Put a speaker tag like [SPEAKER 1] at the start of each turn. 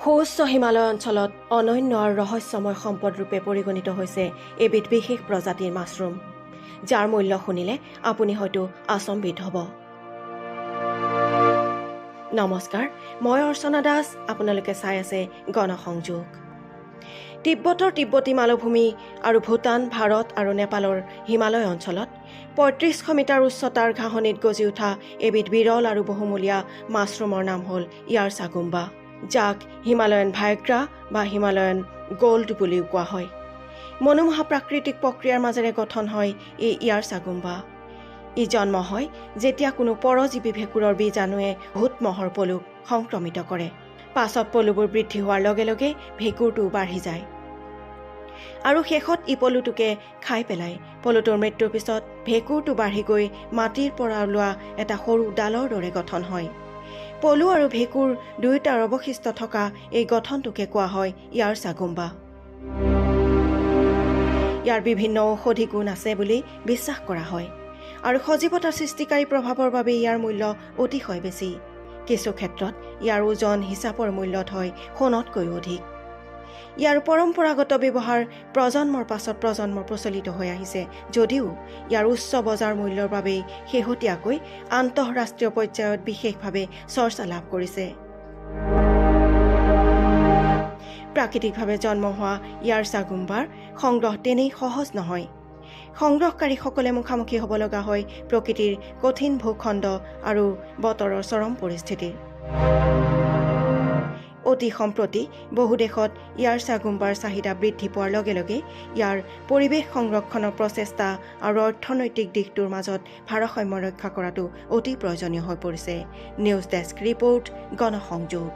[SPEAKER 1] সুউচ্চ হিমালয় অঞ্চলত অনন্য আৰু ৰহস্যময় সম্পদ ৰূপে পৰিগণিত হৈছে এবিধ বিশেষ প্ৰজাতিৰ মাছৰুম, যাৰ মূল্য শুনিলে আপুনি হয়তো আচম্বিত হ'ব। নমস্কাৰ, মই অৰ্চনা দাস। আপোনালোকে চাই আছে গণসংযোগ। তিব্বতৰ তিব্বতী মালভূমি আৰু ভূটান, ভাৰত আৰু নেপালৰ হিমালয় অঞ্চলত ৩৫০০ মিটাৰ উচ্চতাৰ ঘাঁহনিত গজি উঠা এবিধ বিৰল আৰু বহুমূলীয়া মাছৰুমৰ নাম হ'ল ইয়াৰছাগুম্বা, যাক হিমালয়ান ভাইগ্ৰা বা হিমালয়ান গোল্ড বুলিও কোৱা হয়। মনোমোহা প্ৰাকৃতিক প্ৰক্ৰিয়াৰ মাজেৰে গঠন হয় এই ইয়াৰছাগুম্বা। ই জন্ম হয় যেতিয়া কোনো পৰজীৱী ভেঁকুৰৰ বীজাণুৱে ভূত মহৰ পলুক সংক্ৰমিত কৰে। পাছত পলুবোৰ বৃদ্ধি হোৱাৰ লগে লগে ভেঁকুৰটো বাঢ়ি যায় আৰু শেষত ই পলুটোকে খাই পেলায়। পলুটোৰ মৃত্যুৰ পিছত ভেঁকুৰটো বাঢ়ি গৈ মাটিৰ পৰা ওলোৱা এটা সৰু ডালৰ দৰে গঠন হয়। পলু আৰু ভেঁকুৰ দুয়োটাৰ অৱশিষ্ট থকা এই গঠনটোকে কোৱা হয় ইয়াৰছাগুম্বা। ইয়াৰ বিভিন্ন ঔষধি গুণ আছে বুলি বিশ্বাস কৰা হয় আৰু সজীৱতাৰ সৃষ্টিকাৰী প্ৰভাৱৰ বাবে ইয়াৰ মূল্য অতিশয় বেছি। কিছু ক্ষেত্ৰত ইয়াৰ ওজন হিচাপৰ মূল্যত হয় সোণতকৈও অধিক। ইয়াৰ পৰম্পৰাগত ব্যৱহাৰ প্ৰজন্মৰ পাছত প্ৰজন্মৰ প্ৰচলিত হৈ আহিছে, যদিও ইয়াৰ উচ্চ বজাৰ মূল্যৰ বাবেই শেহতীয়াকৈ আন্তঃৰাষ্ট্ৰীয় পৰ্যায়ত বিশেষভাৱে চৰ্চা লাভ কৰিছে। প্ৰাকৃতিকভাৱে জন্ম হোৱা ইয়াৰছাগুম্বাৰ সংগ্ৰহ তেনেই সহজ নহয়। সংগ্ৰহকাৰীসকলে মুখামুখি হ'ব লগা হয় প্ৰকৃতিৰ কঠিন ভূখণ্ড আৰু বতৰৰ চৰম পৰিস্থিতিৰ। অতি সম্প্ৰতি বহু দেশত ইয়াৰছাগুম্বাৰ চাহিদা বৃদ্ধি পোৱাৰ লগে লগে ইয়াৰ পৰিৱেশ সংৰক্ষণৰ প্ৰচেষ্টা আৰু অৰ্থনৈতিক দিশটোৰ মাজত ভাৰসাম্য ৰক্ষা কৰাটো অতি প্ৰয়োজনীয় হৈ পৰিছে। নিউজ ডেস্ক ৰিপৰ্ট, গণসংযোগ।